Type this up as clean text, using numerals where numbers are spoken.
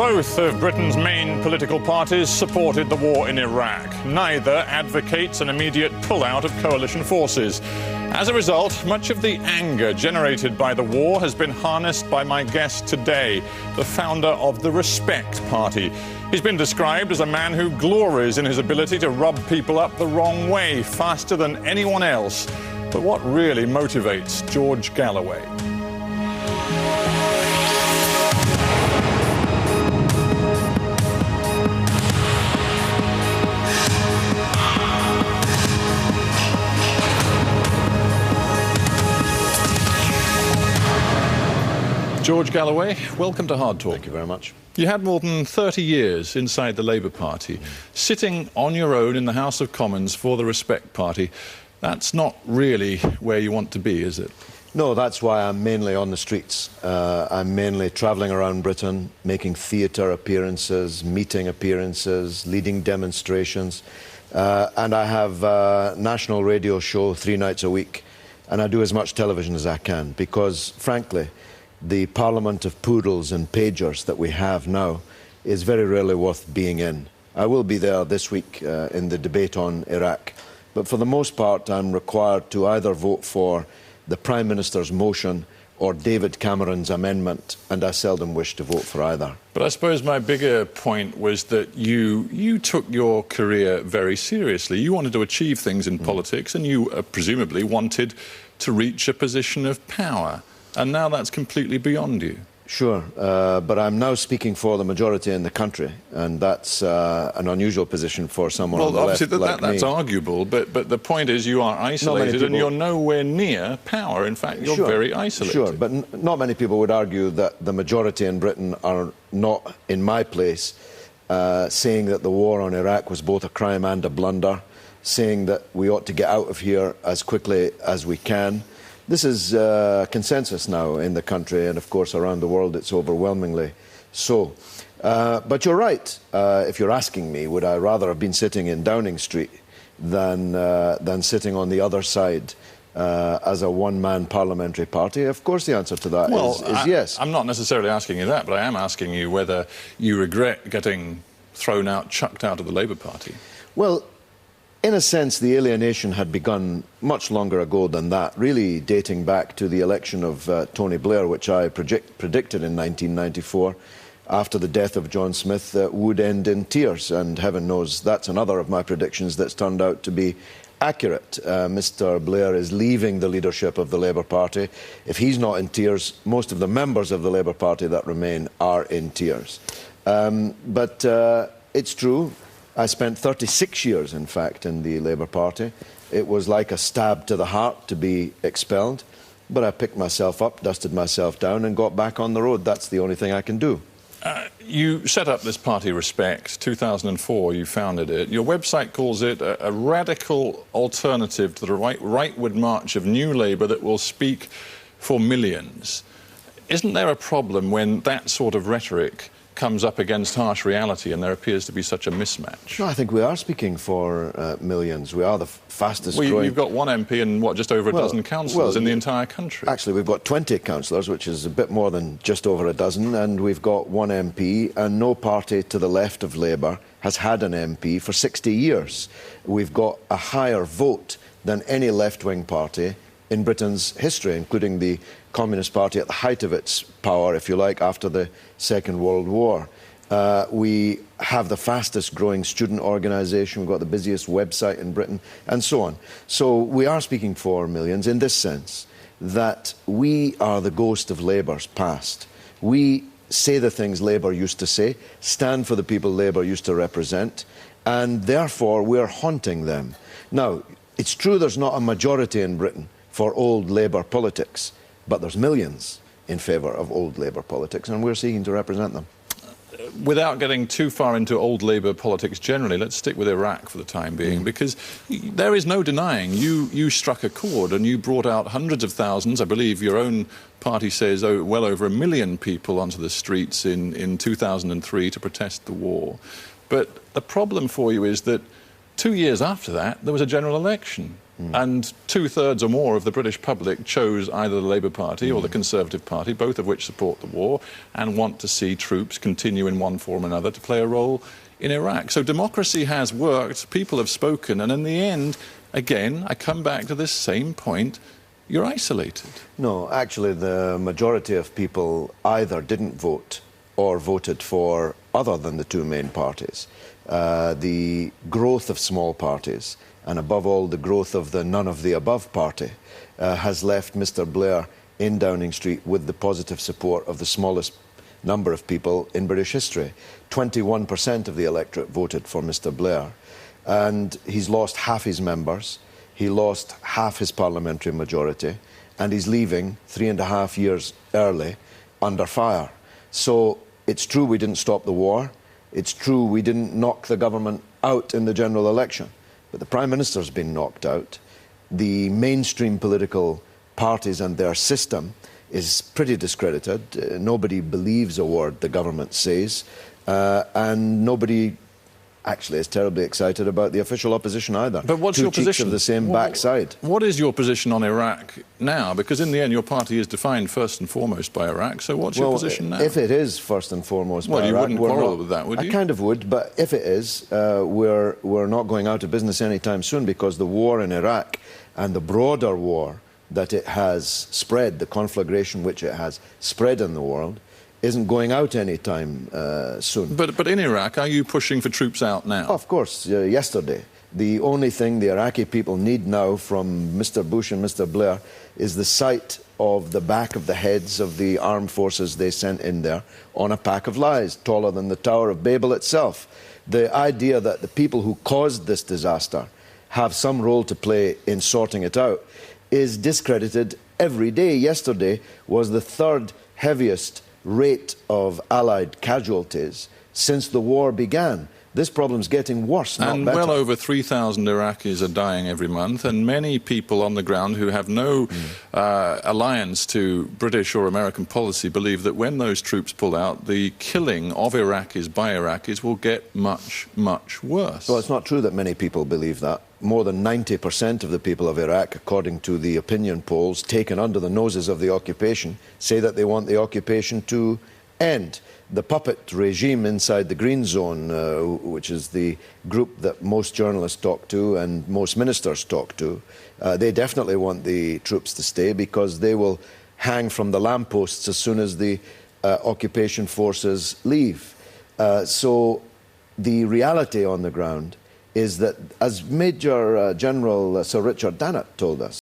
Both of Britain's main political parties supported the war in Iraq. Neither advocates an immediate pullout of coalition forces. As a result, much of the anger generated by the war has been harnessed by my guest today, the founder of the Respect Party. He's been described as a man who glories in his ability to rub people up the wrong way faster than anyone else. But what really motivates Geoge Galloway? Geoge Galloway, welcome to Hard Talk. Thank you very much. You had more than 30 years inside the Labour Party, sitting on your own in the House of Commons for the Respect Party. That's not really where you want to be, is it? No, that's why I'm mainly on the streets. I'm mainly travelling around Britain, making theatre appearances, meeting appearances, leading demonstrations. And I have a national radio show 3 nights a week. And I do as much television as I can because, frankly, the parliament of poodles and pagers that we have now is very rarely worth being in. I will be there this week in the debate on Iraq, but for the most part I'm required to either vote for the Prime Minister's motion or David Cameron's amendment, and I seldom wish to vote for either. But I suppose my bigger point was that you took your career very seriously. You wanted to achieve things in politics, and you presumably wanted to reach a position of power. And now that's completely beyond you. Sure, but I'm now speaking for the majority in the country, and that's an unusual position for someone on the left like me. Well, obviously, that's arguable, but the point is you are isolated and you're nowhere near power. In fact, you're very isolated. Sure, but not many people would argue that the majority in Britain are not in my place, saying that the war on Iraq was both a crime and a blunder, saying that we ought to get out of here as quickly as we can. This is consensus now in the country, and of course around the world it's overwhelmingly so. But you're right. If you're asking me, would I rather have been sitting in Downing Street than sitting on the other side as a one-man parliamentary party? Of course the answer to that is yes. I'm not necessarily asking you that, but I am asking you whether you regret getting thrown out, chucked out of the Labour Party. Well, in a sense, the alienation had begun much longer ago than that, really dating back to the election of Tony Blair, which I predicted in 1994, after the death of John Smith, would end in tears. And heaven knows that's another of my predictions that's turned out to be accurate. Mr. Blair is leaving the leadership of the Labour Party. If he's not in tears, most of the members of the Labour Party that remain are in tears. But it's true. I spent 36 years, in fact, in the Labour Party. It was like a stab to the heart to be expelled, but I picked myself up, dusted myself down and got back on the road. That's the only thing I can do. You set up this party, Respect, 2004, you founded it. Your website calls it a radical alternative to the rightward march of New Labour that will speak for millions. Isn't there a problem when that sort of rhetoric comes up against harsh reality and there appears to be such a mismatch? No, I think we are speaking for millions. We are the fastest growing... You've got one MP and, what, just over a dozen councillors in the entire country? Actually, we've got 20 councillors, which is a bit more than just over a dozen, and we've got one MP, and no party to the left of Labour has had an MP for 60 years. We've got a higher vote than any left-wing party in Britain's history, including the Communist Party at the height of its power, if you like, after the Second World War. We have the fastest growing student organisation, we've got the busiest website in Britain, and so on. So we are speaking for millions in this sense, that we are the ghost of Labour's past. We say the things Labour used to say, stand for the people Labour used to represent, and therefore we're haunting them. Now, it's true there's not a majority in Britain for old Labour politics, but there's millions in favour of old Labour politics, and we're seeking to represent them. Without getting too far into old Labour politics generally, let's stick with Iraq for the time being, because there is no denying you struck a chord and you brought out hundreds of thousands, I believe your own party says well over 1 million people onto the streets in 2003 to protest the war. But the problem for you is that 2 years after that, there was a general election. And 2/3 or more of the British public chose either the Labour Party or the Conservative Party, both of which support the war and want to see troops continue in one form or another to play a role in Iraq. So democracy has worked, people have spoken, and in the end, again, I come back to this same point, you're isolated. No, actually, the majority of people either didn't vote or voted for other than the two main parties. The growth of small parties, and above all, the growth of the none of the above party, has left Mr. Blair in Downing Street with the positive support of the smallest number of people in British history. 21% of the electorate voted for Mr. Blair, and he's lost half his members. He lost half his parliamentary majority, and he's leaving 3.5 years early under fire. So it's true we didn't stop the war. It's true we didn't knock the government out in the general election. But the Prime Minister's been knocked out. The mainstream political parties and their system is pretty discredited. Nobody believes a word the government says. And nobody actually is terribly excited about the official opposition either. But what's your position? Of the same backside. What is your position on Iraq now? Because in the end, your party is defined first and foremost by Iraq. So what's your position now? If it is first and foremost by Iraq... Well, you wouldn't quarrel with that, would you? I kind of would, but if it is, we're not going out of business anytime soon, because the war in Iraq and the broader war that it has spread, the conflagration which it has spread in the world, isn't going out anytime soon. But in Iraq, are you pushing for troops out now? Of course, yesterday. The only thing the Iraqi people need now from Mr. Bush and Mr. Blair is the sight of the back of the heads of the armed forces they sent in there on a pack of lies, taller than the Tower of Babel itself. The idea that the people who caused this disaster have some role to play in sorting it out is discredited every day. Yesterday was the third heaviest rate of Allied casualties since the war began. This problem's getting worse, not better. And well over 3,000 Iraqis are dying every month, and many people on the ground who have no alliance to British or American policy believe that when those troops pull out, the killing of Iraqis by Iraqis will get much, much worse. Well, it's not true that many people believe that. More than 90% of the people of Iraq, according to the opinion polls taken under the noses of the occupation, say that they want the occupation to end. The puppet regime inside the Green Zone, which is the group that most journalists talk to and most ministers talk to, they definitely want the troops to stay, because they will hang from the lampposts as soon as the occupation forces leave. So the reality on the ground is that, as Major General Sir Richard Dannett told us,